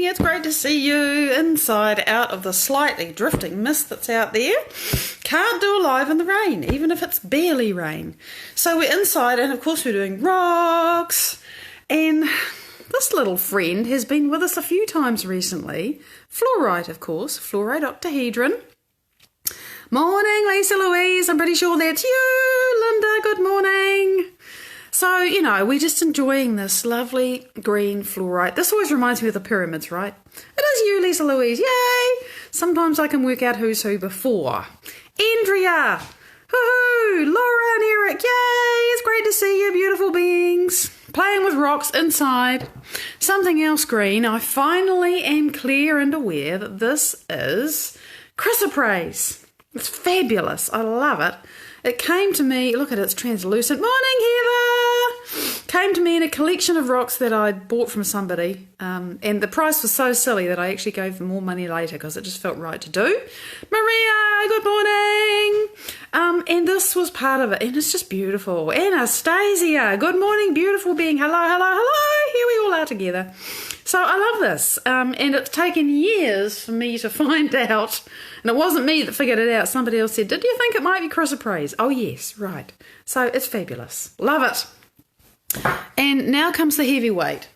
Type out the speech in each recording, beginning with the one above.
It's great to see you inside out of the slightly drifting mist that's out there. Can't do a live in the rain, even if it's barely rain. So we're inside, and of course we're doing rocks. And this little friend has been with us a few times recently. Fluorite, of course, fluorite octahedron. Morning, Lisa Louise. I'm pretty sure that's you. Linda, good morning. So, we're just enjoying this lovely green fluorite. This always reminds me of the pyramids, right? It is you, Lisa Louise. Yay! Sometimes I can work out who's who before. Andrea. Hoo-hoo! Laura and Eric. Yay! It's great to see you, beautiful beings. Playing with rocks inside. Something else green. I finally am clear and aware that this is chrysoprase. It's fabulous. I love it. It came to me, look at it, it's translucent. Morning, Heather! Came to me in a collection of rocks that I'd bought from somebody. And the price was so silly that I actually gave them more money later because it just felt right to do. Maria, good morning! And this was part of it, and it's just beautiful. Anastasia, good morning, beautiful being. Hello, hello, hello! Here we all are together. So I love this, and it's taken years for me to find out, and it wasn't me that figured it out. Somebody else said, did you think it might be chrysoprase? Oh yes, right. So it's fabulous. Love it. And now comes the heavyweight.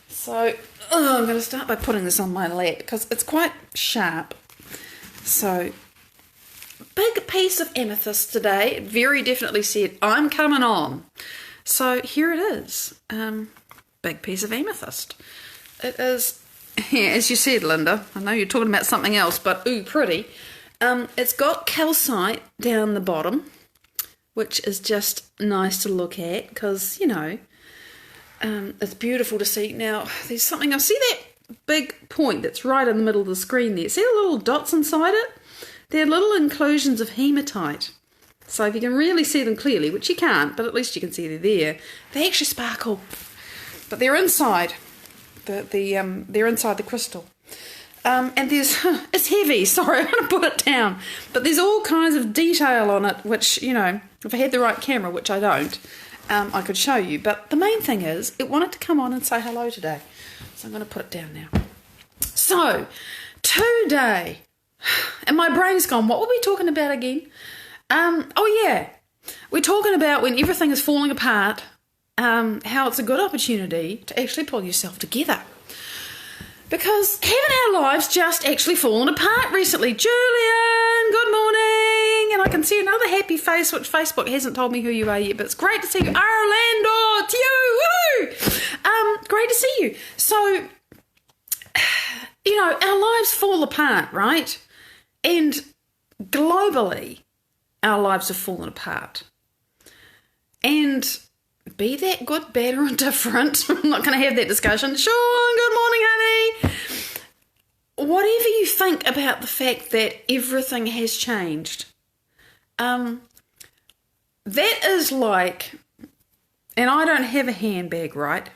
So I'm going to start by putting this on my lap because it's quite sharp. So big piece of amethyst today. It very definitely said, I'm coming on. So here it is. Big piece of amethyst. It is, yeah, as you said, Linda, I know you're talking about something else, but ooh, pretty. It's got calcite down the bottom, which is just nice to look at because, it's beautiful to see. Now, there's something, I see that big point that's right in the middle of the screen there. See the little dots inside it? They're little inclusions of hematite. So if you can really see them clearly, which you can't, but at least you can see they're there, they actually sparkle. But they're inside they're inside the crystal. And there's, it's heavy, sorry, I'm going to put it down. But there's all kinds of detail on it, which, if I had the right camera, which I don't, I could show you. But the main thing is, it wanted to come on and say hello today. So I'm going to put it down now. So, today, and my brain's gone, what were we talking about again? Oh yeah, we're talking about when everything is falling apart, how it's a good opportunity to actually pull yourself together. Because haven't our lives just actually fallen apart recently? Julian, good morning. And I can see another happy face, which Facebook hasn't told me who you are yet, but it's great to see you. Orlando, it's you, woo! Great to see you. So, our lives fall apart, right? And globally, our lives have fallen apart. And be that good, bad, or indifferent. I'm not going to have that discussion. Sean, good morning, honey. Whatever you think about the fact that everything has changed, that is like, and I don't have a handbag, right?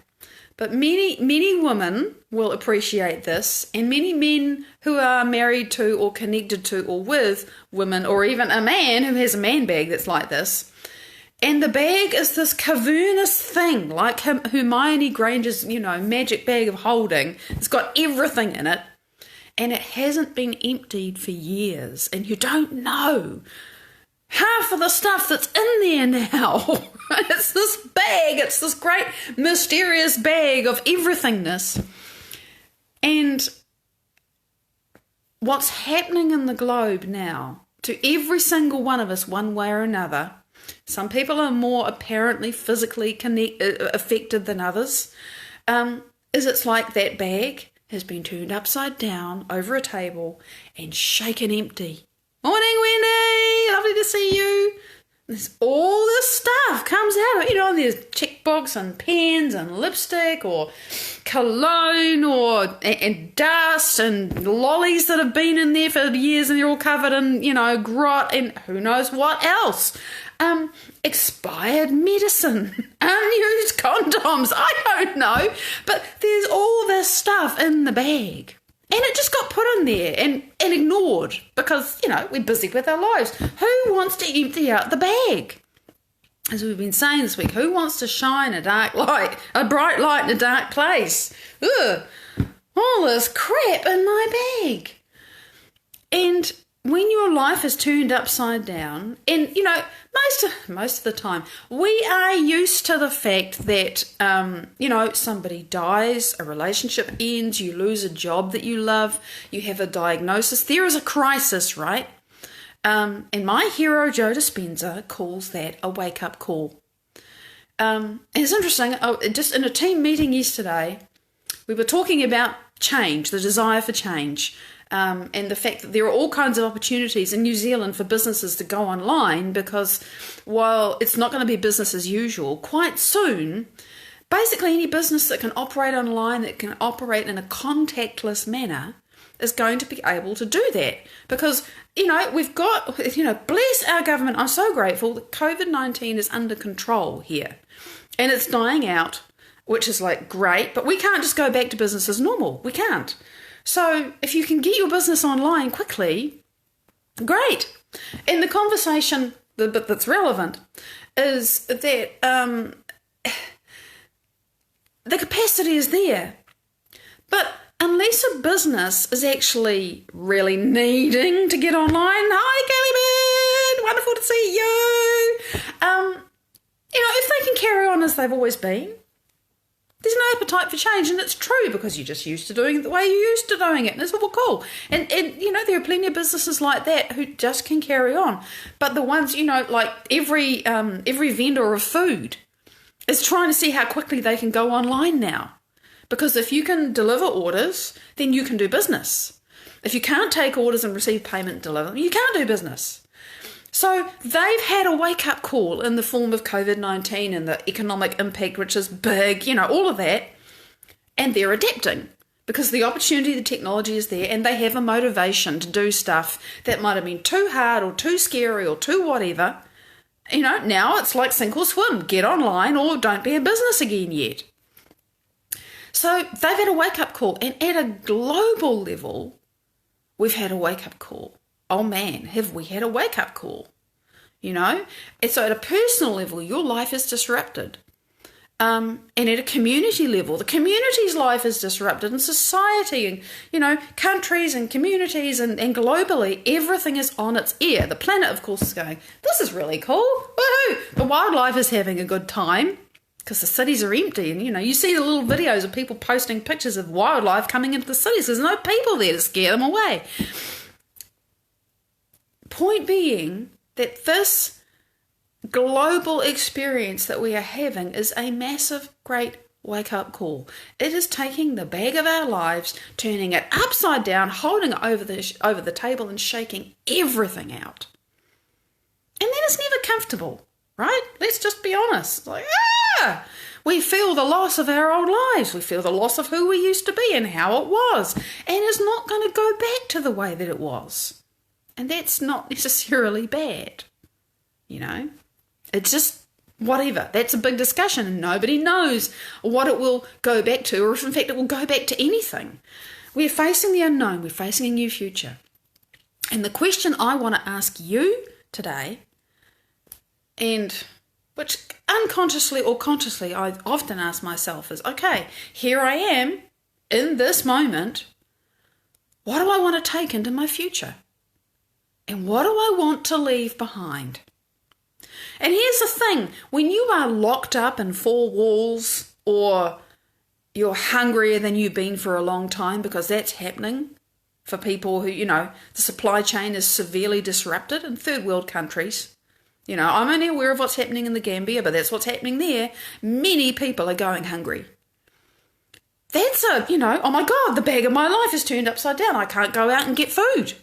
But many women will appreciate this, and many men who are married to or connected to or with women, or even a man who has a man bag that's like this. And the bag is this cavernous thing, like Hermione Granger's, magic bag of holding. It's got everything in it, and it hasn't been emptied for years, and you don't know half of the stuff that's in there now. It's this bag, it's this great mysterious bag of everythingness. And what's happening in the globe now, to every single one of us, one way or another, some people are more apparently physically affected than others, is it's like that bag has been turned upside down over a table and shaken empty. Morning, Wendy! Lovely to see you. There's all this stuff comes out of it, and there's checkbooks and pens and lipstick or cologne and dust and lollies that have been in there for years and they're all covered in, grot and who knows what else. Expired medicine, unused condoms, I don't know, but there's all this stuff in the bag. And it just got put in there and ignored because, we're busy with our lives. Who wants to empty out the bag? as we've been saying this week, who wants to shine a bright light in a dark place? Ugh, all this crap in my bag. And when your life is turned upside down, and most of the time, we are used to the fact that somebody dies, a relationship ends, you lose a job that you love, you have a diagnosis, there is a crisis, right? And my hero Joe Dispenza calls that a wake-up call. It's interesting. Just in a team meeting yesterday, we were talking about change, the desire for change. And the fact that there are all kinds of opportunities in New Zealand for businesses to go online, because while it's not going to be business as usual, quite soon, basically any business that can operate online, that can operate in a contactless manner, is going to be able to do that. Because, we've got, bless our government, I'm so grateful that COVID-19 is under control here. And it's dying out, which is great, but we can't just go back to business as normal. We can't. So if you can get your business online quickly, great. And the conversation, the bit that's relevant, is that the capacity is there. But unless a business is actually really needing to get online, hi Kelly, wonderful to see you. If they can carry on as they've always been, there's no appetite for change, and it's true because you're just used to doing it the way you're used to doing it, and it's all cool. And there are plenty of businesses like that who just can carry on. But the ones, every vendor of food is trying to see how quickly they can go online now. Because if you can deliver orders, then you can do business. If you can't take orders and receive payment and deliver them, you can't do business. So they've had a wake-up call in the form of COVID-19 and the economic impact, which is big, all of that, and they're adapting because the opportunity, the technology is there, and they have a motivation to do stuff that might have been too hard or too scary or too whatever. Now it's like sink or swim, get online or don't be a business again yet. So they've had a wake-up call, and at a global level, we've had a wake-up call. Oh man, have we had a wake-up call? And so at a personal level, your life is disrupted. And at a community level, the community's life is disrupted, and society and, countries and communities and globally, everything is on its ear. The planet, of course, is going, this is really cool. Woohoo! The wildlife is having a good time because the cities are empty. And, you see the little videos of people posting pictures of wildlife coming into the cities. There's no people there to scare them away. Point being that this global experience that we are having is a massive, great wake-up call. It is taking the bag of our lives, turning it upside down, holding it over the table and shaking everything out. And that is never comfortable, right? Let's just be honest. We feel the loss of our old lives. We feel the loss of who we used to be and how it was. And it's not going to go back to the way that it was. And that's not necessarily bad, It's just whatever. That's a big discussion, and nobody knows what it will go back to, or if in fact it will go back to anything. We're facing the unknown. We're facing a new future. And the question I want to ask you today, and which unconsciously or consciously I often ask myself, is, okay, here I am in this moment. What do I want to take into my future? And what do I want to leave behind? And here's the thing. When you are locked up in four walls, or you're hungrier than you've been for a long time, because that's happening for people who, the supply chain is severely disrupted in third world countries. I'm only aware of what's happening in the Gambia, but that's what's happening there. Many people are going hungry. That's oh my God, the bag of my life is turned upside down. I can't go out and get food.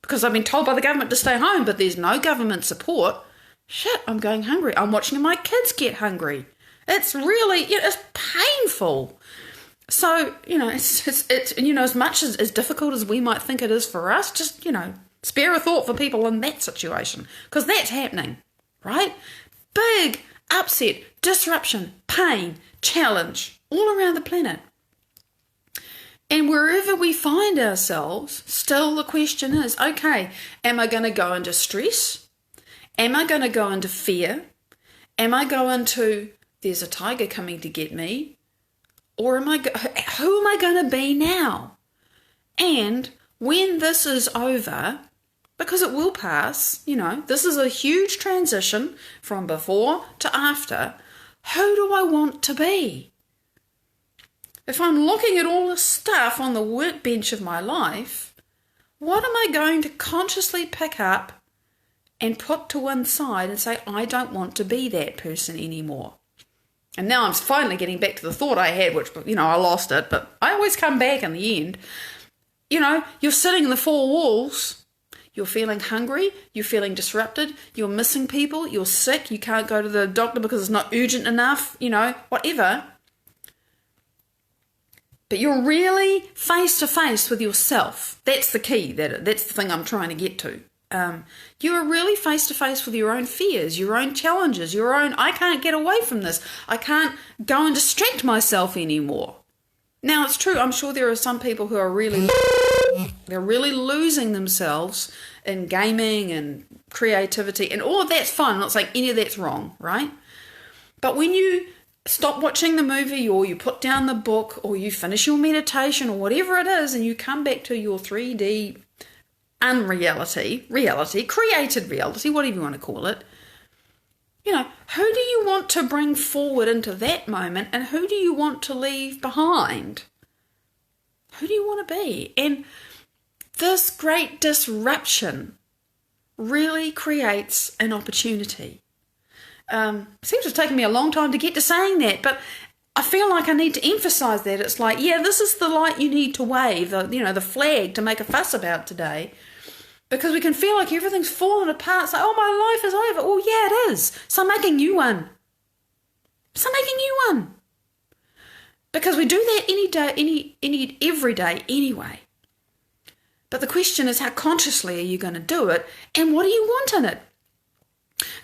Because I've been told by the government to stay home, but there's no government support. Shit, I'm going hungry. I'm watching my kids get hungry. It's really, it's painful. So, it's as much as difficult as we might think it is for us, just, spare a thought for people in that situation. Because that's happening, right? Big upset, disruption, pain, challenge, all around the planet. And wherever we find ourselves, still the question is, okay, am I going to go into stress? Am I going to go into fear? Am I going to, there's a tiger coming to get me? Or who am I going to be now? And when this is over, because it will pass, this is a huge transition from before to after, who do I want to be? If I'm looking at all the stuff on the workbench of my life, what am I going to consciously pick up and put to one side and say, I don't want to be that person anymore? And now I'm finally getting back to the thought I had, which, I lost it, but I always come back in the end. You're sitting in the four walls, you're feeling hungry, you're feeling disrupted, you're missing people, you're sick, you can't go to the doctor because it's not urgent enough, whatever. But you're really face to face with yourself. That's the key, that's the thing I'm trying to get to. You are really face to face with your own fears, your own challenges, I can't get away from this. I can't go and distract myself anymore. Now, it's true, I'm sure there are some people who are they're really losing themselves in gaming and creativity, and all of that's fun. I'm not saying any of that's wrong, right? But when you stop watching the movie, or you put down the book, or you finish your meditation, or whatever it is, and you come back to your 3D reality, created reality, whatever you want to call it, who do you want to bring forward into that moment, and who do you want to leave behind? Who do you want to be? And this great disruption really creates an opportunity. Seems to have taken me a long time to get to saying that, but I feel like I need to emphasize that. It's like, this is the light you need to wave, the flag to make a fuss about today, because we can feel like everything's fallen apart. It's like, oh, my life is over. Oh, yeah, it is. So I'm making you one. Because we do that any day, every day anyway. But the question is, how consciously are you going to do it, and what do you want in it?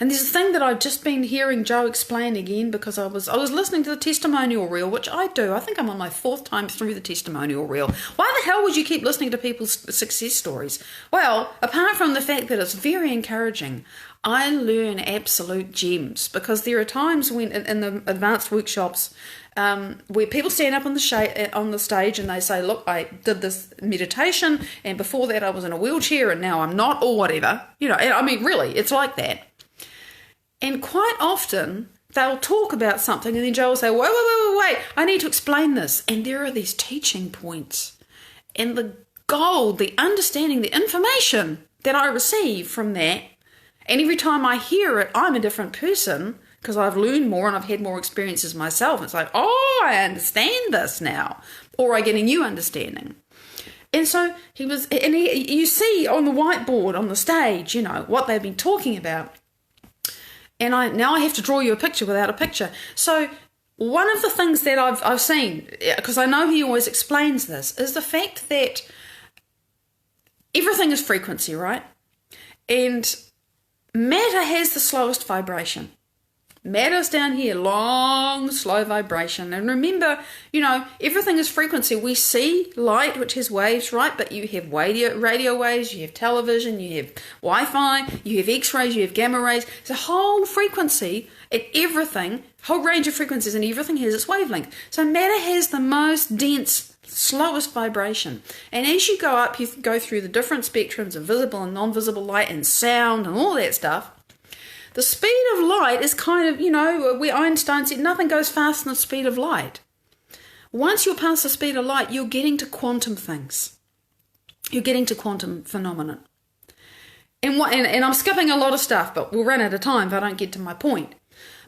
And there's a thing that I've just been hearing Joe explain again, because I was listening to the testimonial reel, which I do. I think I'm on my 4th time through the testimonial reel. Why the hell would you keep listening to people's success stories? Well, apart from the fact that it's very encouraging, I learn absolute gems, because there are times when in the advanced workshops where people stand up on the stage and they say, look, I did this meditation, and before that I was in a wheelchair, and now I'm not, or whatever. Really, it's like that. And quite often they'll talk about something, and then Joe will say, wait, I need to explain this. And there are these teaching points, and the gold, the understanding, the information that I receive from that. And every time I hear it, I'm a different person, because I've learned more and I've had more experiences myself. It's like, oh, I understand this now, or I get a new understanding. And so you see on the whiteboard on the stage, what they've been talking about. And now I have to draw you a picture without a picture. So one of the things that I've seen, because I know he always explains this, is the fact that everything is frequency, right? And matter has the slowest vibration. Matter's down here, long, slow vibration. And remember, everything is frequency. We see light, which has waves, right? But you have radio waves, you have television, you have Wi-Fi, you have X-rays, you have gamma rays. It's a whole frequency at everything, whole range of frequencies, and everything has its wavelength. So matter has the most dense, slowest vibration. And as you go up, you go through the different spectrums of visible and non-visible light and sound and all that stuff. The speed of light is kind of, where Einstein said nothing goes faster than the speed of light. Once you're past the speed of light, you're getting to quantum things. You're getting to quantum phenomenon. And I'm skipping a lot of stuff, but we'll run out of time if I don't get to my point.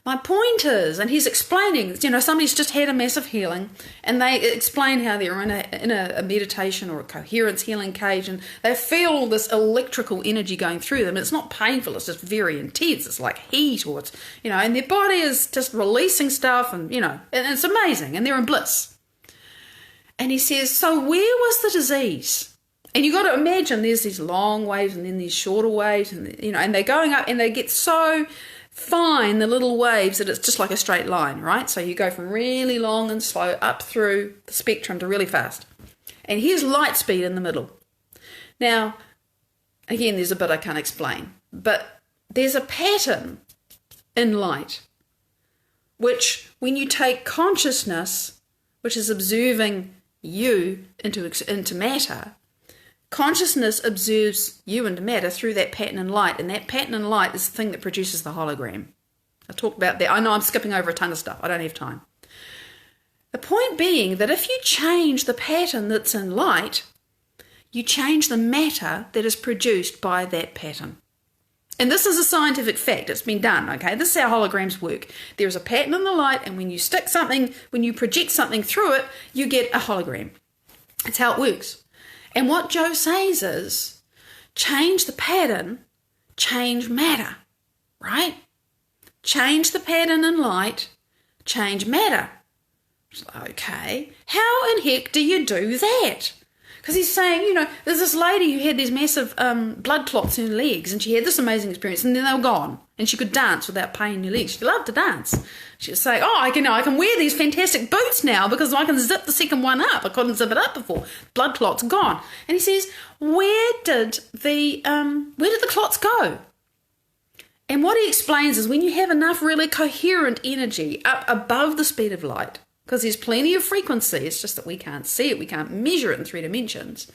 My point is, and he's explaining, somebody's just had a massive healing, and they explain how they're in a meditation or a coherence healing cage, and they feel all this electrical energy going through them. It's not painful, it's just very intense. It's like heat, or it's, and their body is just releasing stuff, and, and it's amazing, and they're in bliss. And he says, so where was the disease? And you got to imagine there's these long waves and then these shorter waves, and, and they're going up, and they get so fine, the little waves, that it's just like a straight line, right? So you go from really long and slow up through the spectrum to really fast. And here's light speed in the middle. Now, again, there's a bit I can't explain, but there's a pattern in light. which when you take consciousness, which is observing you into matter, consciousness observes you into matter through that pattern in light, and that pattern in light is the thing that produces the hologram. I talked about that. I know I'm skipping over a ton of stuff. I don't have time. The point being that if you change the pattern that's in light, you change the matter that is produced by that pattern. And this is a scientific fact. It's been done, okay? This is how holograms work. There's a pattern in the light, and when you project something through it, you get a hologram. That's how it works. And what Joe says is, change the pattern, change matter, right? Change the pattern in light, change matter. Okay, how in heck do you do that? Because he's saying, there's this lady who had these massive blood clots in her legs, and she had this amazing experience, and then they were gone, and she could dance without pain in her legs. She loved to dance. She would say, I can wear these fantastic boots now because I can zip the second one up. I couldn't zip it up before. Blood clots gone. And he says, where did the clots go? And what he explains is when you have enough really coherent energy up above the speed of light, because there's plenty of frequency, it's just that we can't see it, we can't measure it in 3 dimensions.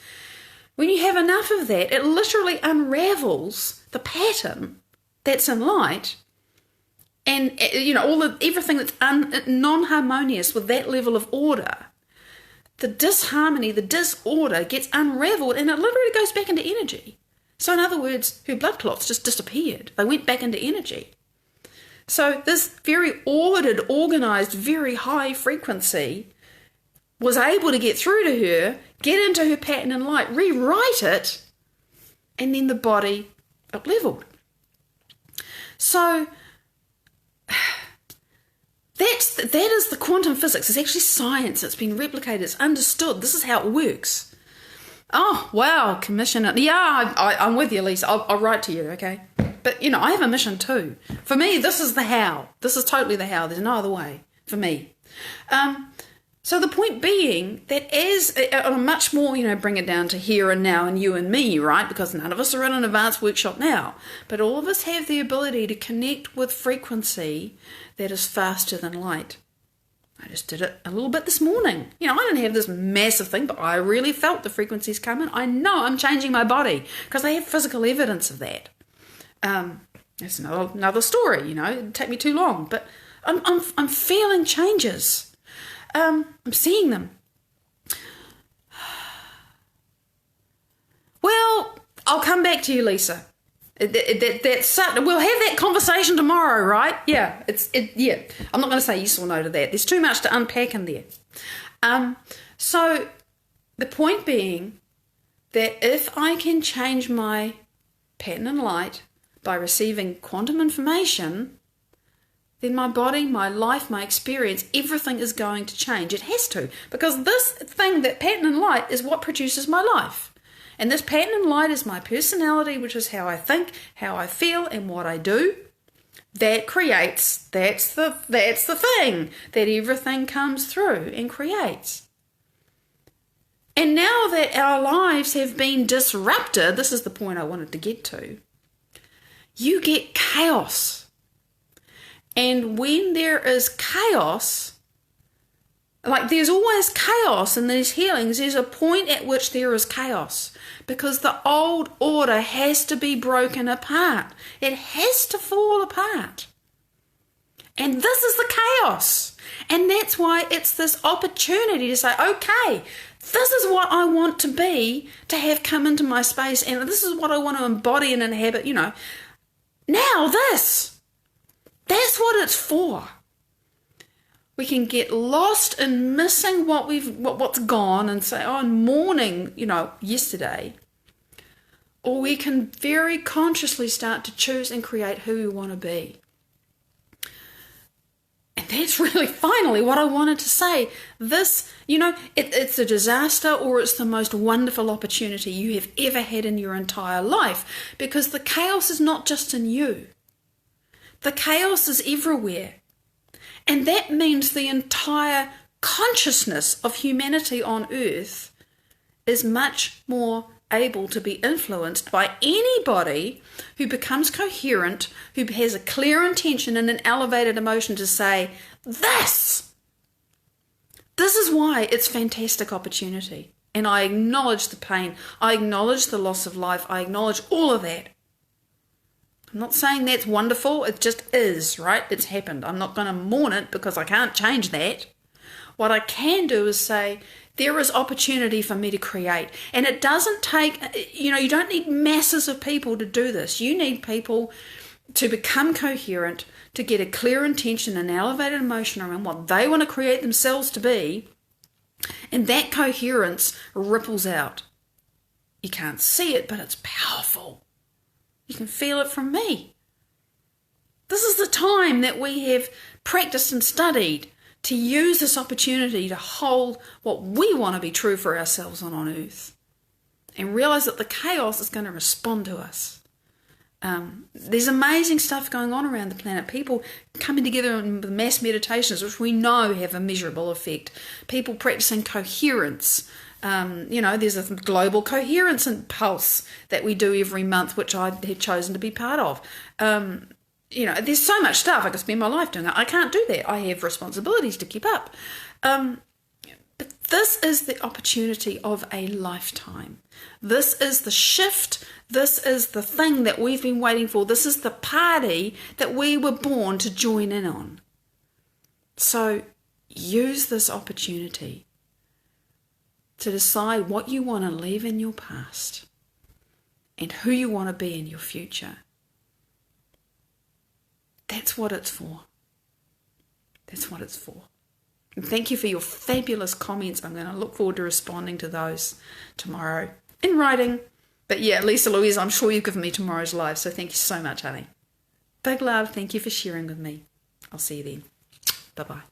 When you have enough of that, it literally unravels the pattern that's in light, and everything that's non-harmonious with that level of order, the disharmony, the disorder gets unraveled, and it literally goes back into energy. So in other words, her blood clots just disappeared. They went back into energy. So this very ordered, organised, very high frequency was able to get through to her, get into her pattern in light, rewrite it, and then the body up-leveled. So that is the quantum physics. It's actually science. It's been replicated. It's understood. This is how it works. Oh, wow, Commissioner. Yeah, I'm with you, Lisa. I'll write to you, okay? But, I have a mission too. For me, this is the how. This is totally the how. There's no other way for me. So the point being that as, on a much more, bring it down to here and now and you and me, right? Because none of us are in an advanced workshop now. But all of us have the ability to connect with frequency that is faster than light. I just did it a little bit this morning. I didn't have this massive thing, but I really felt the frequencies coming. I know I'm changing my body because I have physical evidence of that. It's another story, it'd take me too long, but I'm feeling changes. I'm seeing them. Well, I'll come back to you, Lisa. We'll have that conversation tomorrow, right? Yeah, I'm not going to say yes or no to that. There's too much to unpack in there. So the point being that if I can change my pattern in light by receiving quantum information, then my body, my life, my experience, everything is going to change. It has to, because this thing, that pattern in light, is what produces my life. And this pattern in light is my personality, which is how I think, how I feel, and what I do. That creates, that's the thing that everything comes through and creates. And now that our lives have been disrupted, this is the point I wanted to get to, you get chaos. And when there is chaos, like there's always chaos in these healings, there's a point at which there is chaos because the old order has to be broken apart. It has to fall apart. And this is the chaos. And that's why it's this opportunity to say, okay, this is what I want to be, to have come into my space, and this is what I want to embody and inhabit, Now this, that's what it's for. We can get lost in missing what's gone and say, I'm mourning, yesterday. Or we can very consciously start to choose and create who we want to be. And that's really finally what I wanted to say. This, it's a disaster or it's the most wonderful opportunity you have ever had in your entire life, because the chaos is not just in you. The chaos is everywhere. And that means the entire consciousness of humanity on earth is much more able to be influenced by anybody who becomes coherent, who has a clear intention and an elevated emotion to say, this is why it's fantastic opportunity. And I acknowledge the pain. I acknowledge the loss of life. I acknowledge all of that. I'm not saying that's wonderful. It just is, right? It's happened. I'm not going to mourn it because I can't change that. What I can do is say, there is opportunity for me to create. And it doesn't take, you don't need masses of people to do this. You need people to become coherent, to get a clear intention and elevated emotion around what they want to create themselves to be. And that coherence ripples out. You can't see it, but it's powerful. You can feel it from me. This is the time that we have practiced and studied to use this opportunity to hold what we want to be true for ourselves on earth and realize that the chaos is going to respond to us. There's amazing stuff going on around the planet. People coming together in mass meditations, which we know have a measurable effect. People practicing coherence. There's a global coherence and pulse that we do every month, which I had chosen to be part of. There's so much stuff I could spend my life doing. I can't do that. I have responsibilities to keep up. But this is the opportunity of a lifetime. This is the shift. This is the thing that we've been waiting for. This is the party that we were born to join in on. So use this opportunity to decide what you want to leave in your past and who you want to be in your future. That's what it's for. That's what it's for. And thank you for your fabulous comments. I'm going to look forward to responding to those tomorrow in writing. But yeah, Lisa Louise, I'm sure you've given me tomorrow's live, so thank you so much, honey. Big love. Thank you for sharing with me. I'll see you then. Bye-bye.